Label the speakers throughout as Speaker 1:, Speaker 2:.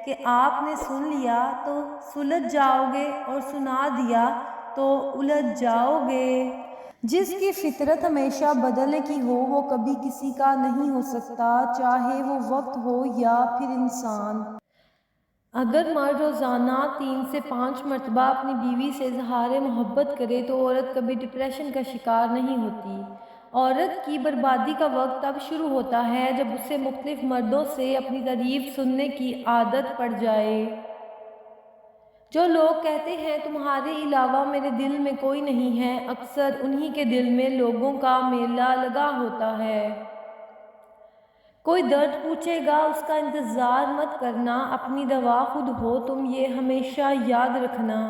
Speaker 1: کہ آپ نے سن لیا تو سلجھ جاؤ گے اور سنا دیا تو الجھ جاؤ گے۔ جس کی فطرت ہمیشہ بدلنے کی ہو وہ کبھی کسی کا نہیں ہو سکتا، چاہے وہ وقت ہو یا پھر انسان۔ اگر مرد روزانہ 3 سے 5 مرتبہ اپنی بیوی سے اظہار محبت کرے تو عورت کبھی ڈپریشن کا شکار نہیں ہوتی۔ عورت کی بربادی کا وقت تب شروع ہوتا ہے جب اسے مختلف مردوں سے اپنی تعریف سننے کی عادت پڑ جائے۔ جو لوگ کہتے ہیں تمہارے علاوہ میرے دل میں کوئی نہیں ہے، اکثر انہی کے دل میں لوگوں کا میلہ لگا ہوتا ہے۔ کوئی درد پوچھے گا اس کا انتظار مت کرنا، اپنی دوا خود ہو تم یہ ہمیشہ یاد رکھنا۔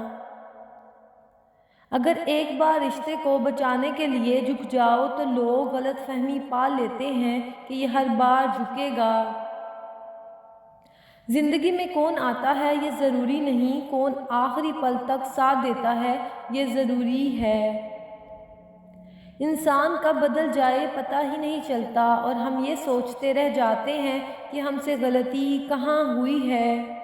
Speaker 1: اگر ایک بار رشتے کو بچانے کے لیے جھک جاؤ تو لوگ غلط فہمی پال لیتے ہیں کہ یہ ہر بار جھکے گا۔ زندگی میں کون آتا ہے یہ ضروری نہیں، کون آخری پل تک ساتھ دیتا ہے یہ ضروری ہے۔ انسان کب بدل جائے پتہ ہی نہیں چلتا اور ہم یہ سوچتے رہ جاتے ہیں کہ ہم سے غلطی کہاں ہوئی ہے۔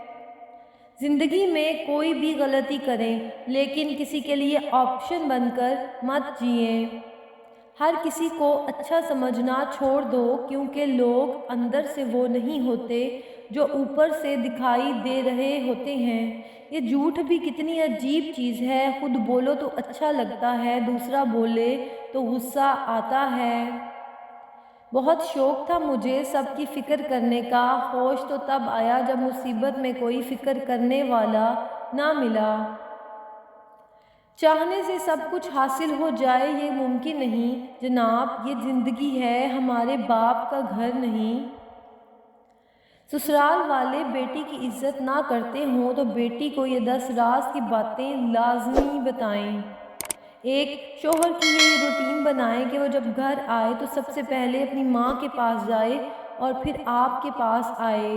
Speaker 1: زندگی میں کوئی بھی غلطی کریں لیکن کسی کے لیے آپشن بن کر مت جئیں۔ ہر کسی کو اچھا سمجھنا چھوڑ دو کیونکہ لوگ اندر سے وہ نہیں ہوتے جو اوپر سے دکھائی دے رہے ہوتے ہیں۔ یہ جھوٹ بھی کتنی عجیب چیز ہے، خود بولو تو اچھا لگتا ہے، دوسرا بولے تو غصہ آتا ہے۔ بہت شوق تھا مجھے سب کی فکر کرنے کا، ہوش تو تب آیا جب مصیبت میں کوئی فکر کرنے والا نہ ملا۔ چاہنے سے سب کچھ حاصل ہو جائے یہ ممکن نہیں جناب، یہ زندگی ہے ہمارے باپ کا گھر نہیں۔ سسرال والے بیٹی کی عزت نہ کرتے ہوں تو بیٹی کو یہ 10 راز کی باتیں لازمی بتائیں۔ ایک شوہر کی یہ روٹین بنائیں کہ وہ جب گھر آئے تو سب سے پہلے اپنی ماں کے پاس جائے اور پھر آپ کے پاس آئے۔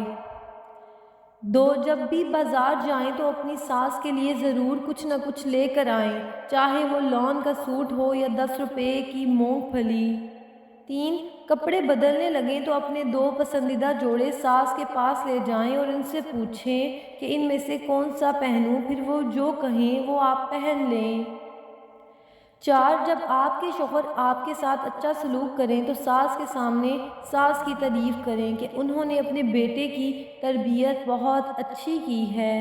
Speaker 1: 2 جب بھی بازار جائیں تو اپنی ساس کے لیے ضرور کچھ نہ کچھ لے کر آئیں، چاہے وہ لون کا سوٹ ہو یا 10 روپے کی مونگ پھلی۔ 3 کپڑے بدلنے لگیں تو اپنے 2 پسندیدہ جوڑے ساس کے پاس لے جائیں اور ان سے پوچھیں کہ ان میں سے کون سا پہنوں، پھر وہ جو کہیں وہ آپ پہن لیں۔ 4 جب آپ کے شوہر آپ کے ساتھ اچھا سلوک کریں تو ساس کے سامنے ساس کی تعریف کریں کہ انہوں نے اپنے بیٹے کی تربیت بہت اچھی کی ہے۔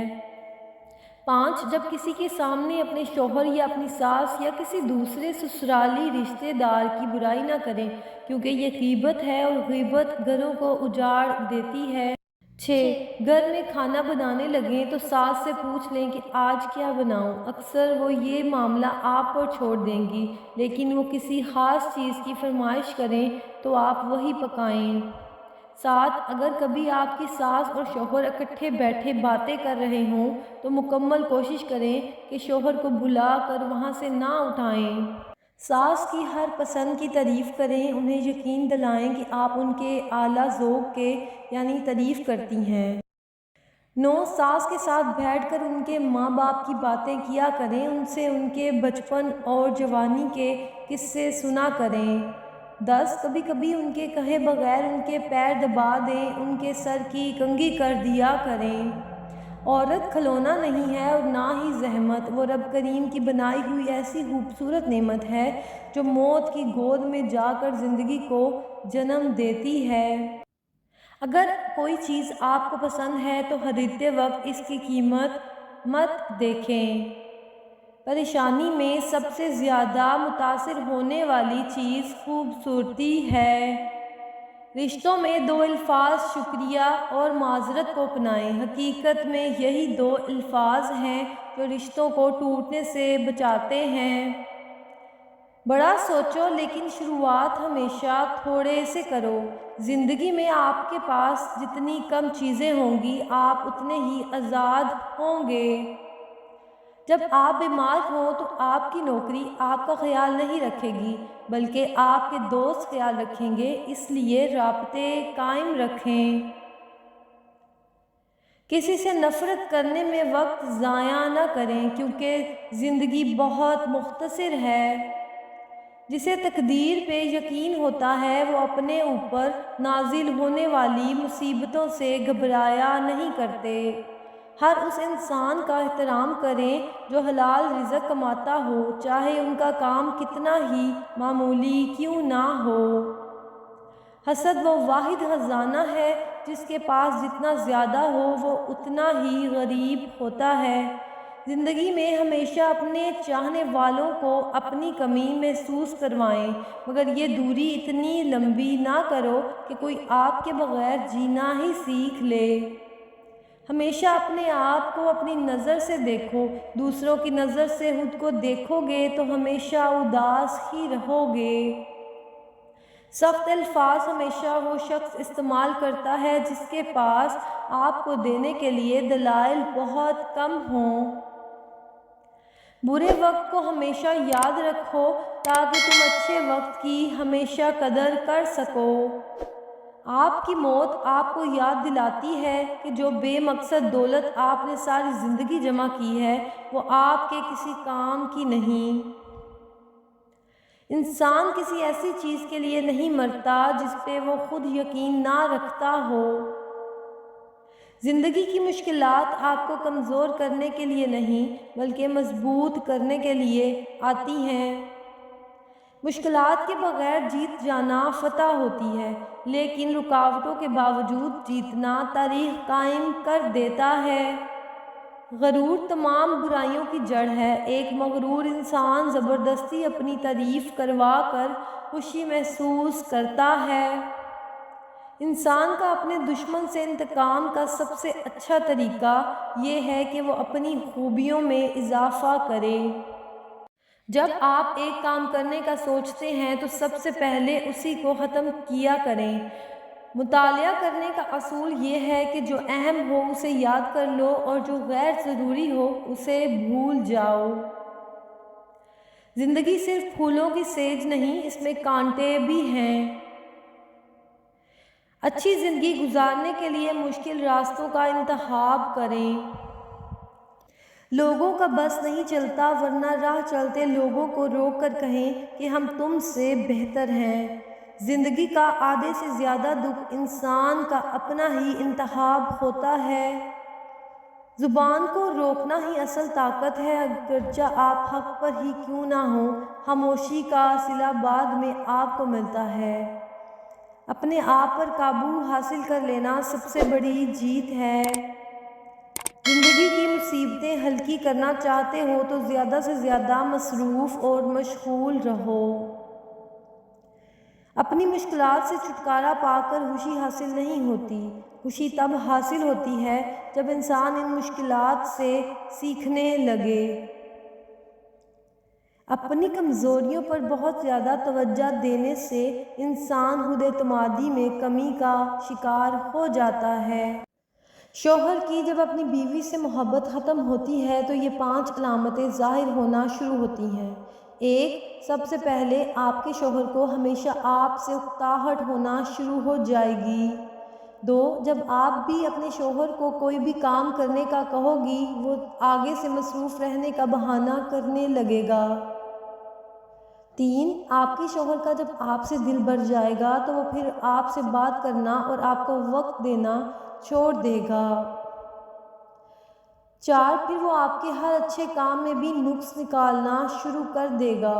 Speaker 1: 5 جب کسی کے سامنے اپنے شوہر یا اپنی ساس یا کسی دوسرے سسرالی رشتہ دار کی برائی نہ کریں کیونکہ یہ غیبت ہے اور غیبت گھروں کو اجاڑ دیتی ہے۔ 6 گھر میں کھانا بنانے لگیں تو ساس سے پوچھ لیں کہ آج کیا بناؤں، اکثر وہ یہ معاملہ آپ پر چھوڑ دیں گی، لیکن وہ کسی خاص چیز کی فرمائش کریں تو آپ وہی پکائیں۔ 7 اگر کبھی آپ کی ساس اور شوہر اکٹھے بیٹھے باتیں کر رہے ہوں تو مکمل کوشش کریں کہ شوہر کو بلا کر وہاں سے نہ اٹھائیں۔ ساس کی ہر پسند کی تعریف کریں، انہیں یقین دلائیں کہ آپ ان کے اعلیٰ ذوق کے یعنی تعریف کرتی ہیں۔ 9 ساس کے ساتھ بیٹھ کر ان کے ماں باپ کی باتیں کیا کریں، ان سے ان کے بچپن اور جوانی کے قصے سنا کریں۔ 10 کبھی کبھی ان کے کہے بغیر ان کے پیر دبا دیں، ان کے سر کی کنگھی کر دیا کریں۔ عورت کھلونا نہیں ہے اور نہ ہی زحمت، وہ رب کریم کی بنائی ہوئی ایسی خوبصورت نعمت ہے جو موت کی گود میں جا کر زندگی کو جنم دیتی ہے۔ اگر کوئی چیز آپ کو پسند ہے تو خریدتے وقت اس کی قیمت مت دیکھیں۔ پریشانی میں سب سے زیادہ متاثر ہونے والی چیز خوبصورتی ہے۔ رشتوں میں 2 الفاظ شکریہ اور معذرت کو اپنائیں، حقیقت میں یہی 2 الفاظ ہیں جو رشتوں کو ٹوٹنے سے بچاتے ہیں۔ بڑا سوچو لیکن شروعات ہمیشہ تھوڑے سے کرو۔ زندگی میں آپ کے پاس جتنی کم چیزیں ہوں گی آپ اتنے ہی آزاد ہوں گے۔ جب آپ بیمار ہوں تو آپ کی نوکری آپ کا خیال نہیں رکھے گی بلکہ آپ کے دوست خیال رکھیں گے، اس لیے رابطے قائم رکھیں۔ کسی سے نفرت کرنے میں وقت ضائع نہ کریں کیونکہ زندگی بہت مختصر ہے۔ جسے تقدیر پہ یقین ہوتا ہے وہ اپنے اوپر نازل ہونے والی مصیبتوں سے گھبرایا نہیں کرتے۔ ہر اس انسان کا احترام کریں جو حلال رزق کماتا ہو، چاہے ان کا کام کتنا ہی معمولی کیوں نہ ہو۔ حسد وہ واحد خزانہ ہے جس کے پاس جتنا زیادہ ہو وہ اتنا ہی غریب ہوتا ہے۔ زندگی میں ہمیشہ اپنے چاہنے والوں کو اپنی کمی محسوس کروائیں، مگر یہ دوری اتنی لمبی نہ کرو کہ کوئی آپ کے بغیر جینا ہی سیکھ لے۔ ہمیشہ اپنے آپ کو اپنی نظر سے دیکھو، دوسروں کی نظر سے خود کو دیکھو گے تو ہمیشہ اداس ہی رہو گے۔ سخت الفاظ ہمیشہ وہ شخص استعمال کرتا ہے جس کے پاس آپ کو دینے کے لیے دلائل بہت کم ہوں۔ برے وقت کو ہمیشہ یاد رکھو تاکہ تم اچھے وقت کی ہمیشہ قدر کر سکو۔ آپ کی موت آپ کو یاد دلاتی ہے کہ جو بے مقصد دولت آپ نے ساری زندگی جمع کی ہے وہ آپ کے کسی کام کی نہیں۔ انسان کسی ایسی چیز کے لیے نہیں مرتا جس پہ وہ خود یقین نہ رکھتا ہو۔ زندگی کی مشکلات آپ کو کمزور کرنے کے لیے نہیں بلکہ مضبوط کرنے کے لیے آتی ہیں۔ مشکلات کے بغیر جیت جانا فتح ہوتی ہے، لیکن رکاوٹوں کے باوجود جیتنا تاریخ قائم کر دیتا ہے۔ غرور تمام برائیوں کی جڑ ہے۔ ایک مغرور انسان زبردستی اپنی تعریف کروا کر خوشی محسوس کرتا ہے۔ انسان کا اپنے دشمن سے انتقام کا سب سے اچھا طریقہ یہ ہے کہ وہ اپنی خوبیوں میں اضافہ کرے۔ جب آپ ایک کام کرنے کا سوچتے ہیں تو سب سے پہلے اسی کو ختم کیا کریں۔ مطالعہ کرنے کا اصول یہ ہے کہ جو اہم ہو اسے یاد کر لو اور جو غیر ضروری ہو اسے بھول جاؤ۔ زندگی صرف پھولوں کی سیج نہیں، اس میں کانٹے بھی ہیں۔ اچھی زندگی گزارنے کے لیے مشکل راستوں کا انتخاب کریں۔ لوگوں کا بس نہیں چلتا ورنہ راہ چلتے لوگوں کو روک کر کہیں کہ ہم تم سے بہتر ہیں۔ زندگی کا آدھے سے زیادہ دکھ انسان کا اپنا ہی انتخاب ہوتا ہے۔ زبان کو روکنا ہی اصل طاقت ہے، اگرچہ آپ حق پر ہی کیوں نہ ہوں۔ خاموشی کا صلہ بعد میں آپ کو ملتا ہے۔ اپنے آپ پر قابو حاصل کر لینا سب سے بڑی جیت ہے۔ زندگی کی مصیبتیں ہلکی کرنا چاہتے ہو تو زیادہ سے زیادہ مصروف اور مشغول رہو۔ اپنی مشکلات سے چھٹکارا پا کر خوشی حاصل نہیں ہوتی۔ خوشی تب حاصل ہوتی ہے جب انسان ان مشکلات سے سیکھنے لگے۔ اپنی کمزوریوں پر بہت زیادہ توجہ دینے سے انسان خود اعتمادی میں کمی کا شکار ہو جاتا ہے۔ شوہر کی جب اپنی بیوی سے محبت ختم ہوتی ہے تو یہ 5 علامتیں ظاہر ہونا شروع ہوتی ہیں۔ 1. سب سے پہلے آپ کے شوہر کو ہمیشہ آپ سے اکتاہٹ ہونا شروع ہو جائے گی۔ 2. جب آپ بھی اپنے شوہر کو کوئی بھی کام کرنے کا کہو گی وہ آگے سے مصروف رہنے کا بہانہ کرنے لگے گا۔ 3. آپ کے شوہر کا جب آپ سے دل بھر جائے گا تو وہ پھر آپ سے بات کرنا اور آپ کو وقت دینا چھوڑ دے گا۔ 4. پھر وہ آپ کے ہر اچھے کام میں بھی نقص نکالنا شروع کر دے گا۔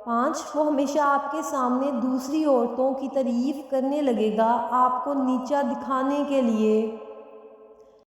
Speaker 1: 5. وہ ہمیشہ آپ کے سامنے دوسری عورتوں کی تعریف کرنے لگے گا، آپ کو نیچا دکھانے کے لیے۔